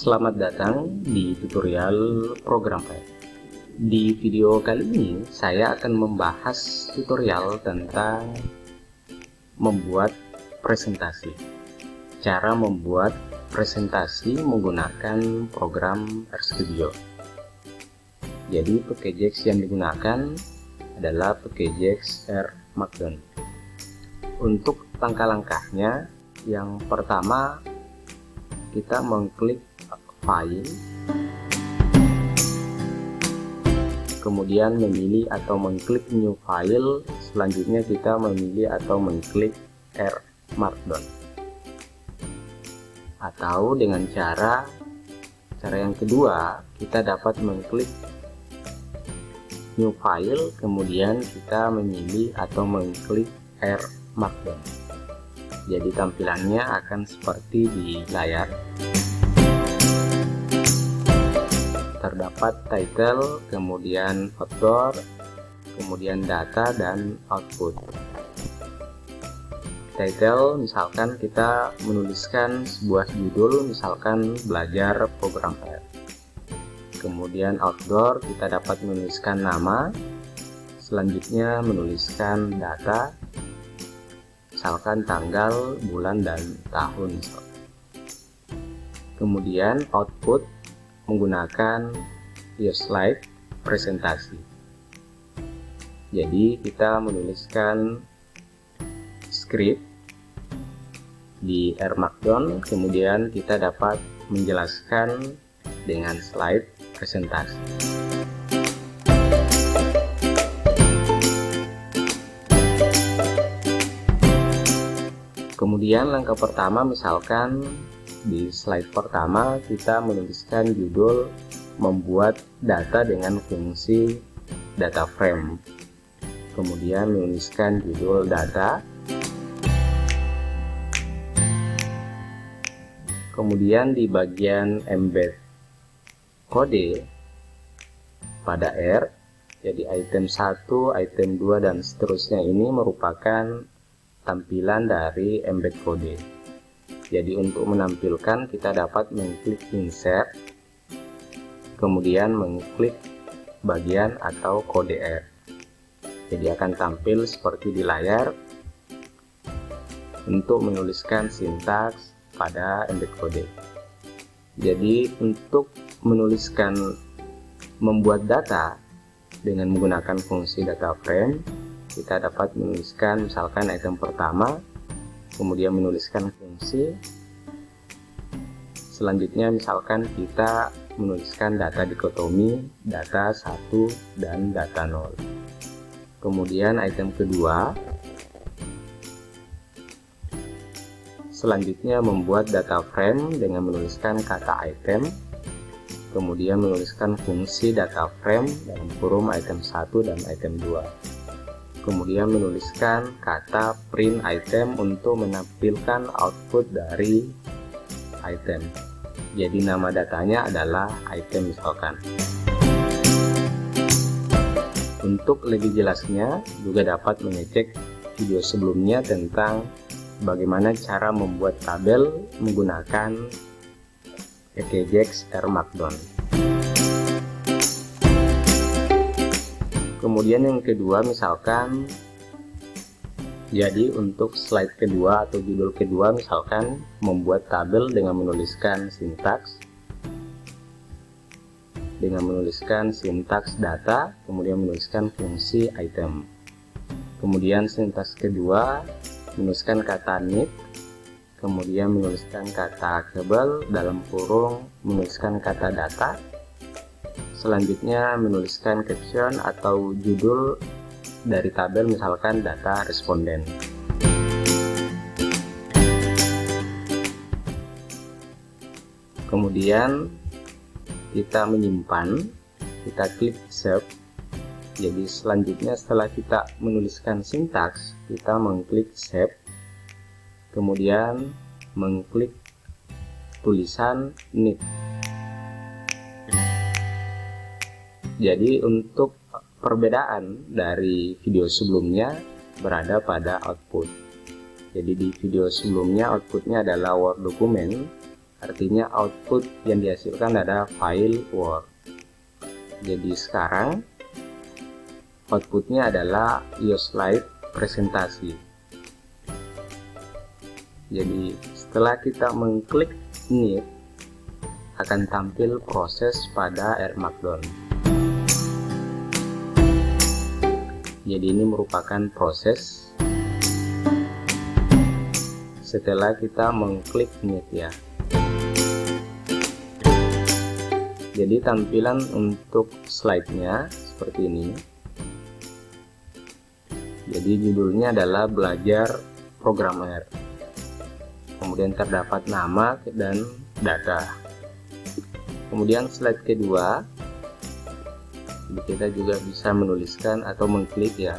Selamat datang di tutorial program Python. Di video kali ini saya akan membahas tutorial tentang membuat presentasi. Cara membuat presentasi menggunakan program RStudio. Jadi packages yang digunakan adalah packages RMarkdown. Untuk langkah-langkahnya, yang pertama kita mengklik file, kemudian memilih atau mengklik new file. Selanjutnya kita memilih atau mengklik RMarkdown, atau dengan cara yang kedua kita dapat mengklik new file, kemudian kita memilih atau mengklik RMarkdown. Jadi tampilannya akan seperti di layar. Terdapat title, kemudian outdoor, kemudian data dan output. Title, misalkan kita menuliskan sebuah judul, misalkan belajar program R. Kemudian outdoor, kita dapat menuliskan nama, selanjutnya menuliskan data, misalkan tanggal, bulan, dan tahun. Kemudian output menggunakan slide presentasi. Jadi kita menuliskan script di RMarkdown, kemudian kita dapat menjelaskan dengan slide presentasi. Kemudian langkah pertama, misalkan di slide pertama kita menuliskan judul membuat data dengan fungsi data frame. Kemudian menuliskan judul data. Kemudian di bagian embed kode pada R, jadi item 1, item 2 dan seterusnya ini merupakan tampilan dari embed kode. Jadi untuk menampilkan kita dapat mengklik insert, kemudian mengklik bagian atau kode R. Jadi akan tampil seperti di layar untuk menuliskan sintaks pada embed kode. Jadi untuk menuliskan membuat data dengan menggunakan fungsi data frame, kita dapat menuliskan misalkan item pertama, kemudian menuliskan fungsi. Selanjutnya misalkan kita menuliskan data dikotomi, data 1 dan data 0. Kemudian item kedua, selanjutnya membuat data frame dengan menuliskan kata item, kemudian menuliskan fungsi data frame dalam kurung item 1 dan item 2. Kemudian menuliskan kata print item untuk menampilkan output dari item. Jadi nama datanya adalah item misalkan. Untuk lebih jelasnya juga dapat mengecek video sebelumnya tentang bagaimana cara membuat tabel menggunakan packages RMarkdown. Kemudian yang kedua, misalkan jadi untuk slide kedua atau judul kedua, misalkan membuat tabel dengan menuliskan sintaks, data, kemudian menuliskan fungsi item. Kemudian sintaks kedua menuliskan kata need, kemudian menuliskan kata kabel dalam kurung menuliskan kata data. Selanjutnya menuliskan caption atau judul dari tabel, misalkan data responden. Kemudian kita menyimpan, kita klik save. Jadi selanjutnya setelah kita menuliskan sintaks, kita mengklik save, kemudian mengklik tulisan need. Jadi untuk perbedaan dari video sebelumnya berada pada output. Jadi di video sebelumnya outputnya adalah Word dokumen, artinya output yang dihasilkan adalah file Word. Jadi sekarang outputnya adalah slide presentasi. Jadi setelah kita mengklik New, akan tampil proses pada R Markdown. Jadi ini merupakan proses setelah kita mengklik New ya. Jadi tampilan untuk slide-nya seperti ini. Jadi judulnya adalah belajar programmer. Kemudian terdapat nama dan data. Kemudian slide kedua, kita juga bisa menuliskan atau mengklik ya.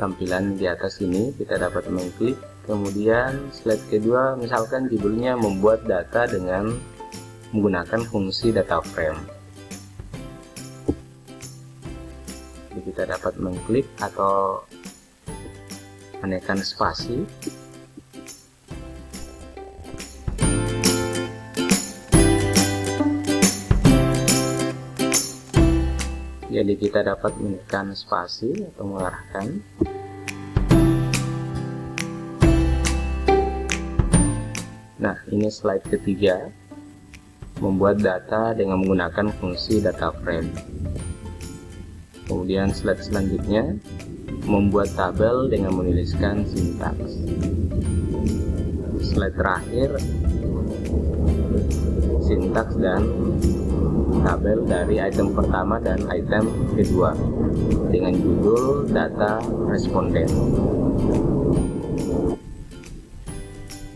Tampilan di atas ini kita dapat mengklik. Kemudian slide kedua, misalkan judulnya membuat data dengan menggunakan fungsi data frame. Jadi kita dapat mengklik atau menekan spasi. Jadi kita dapat menekan spasi atau mengarahkan. Nah, ini slide ketiga, membuat data dengan menggunakan fungsi data frame. Kemudian slide selanjutnya, membuat tabel dengan menuliskan sintaks. Slide terakhir, sintaks dan tabel dari item pertama dan item kedua dengan judul data responden.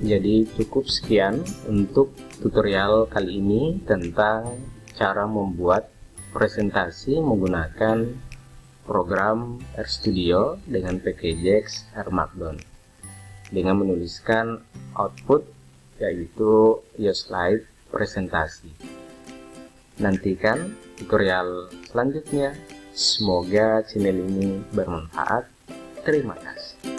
Jadi cukup sekian untuk tutorial kali ini tentang cara membuat presentasi menggunakan program RStudio dengan package R Markdown dengan menuliskan output yaitu slide presentasi. Nantikan tutorial selanjutnya. Semoga channel ini bermanfaat. Terima kasih.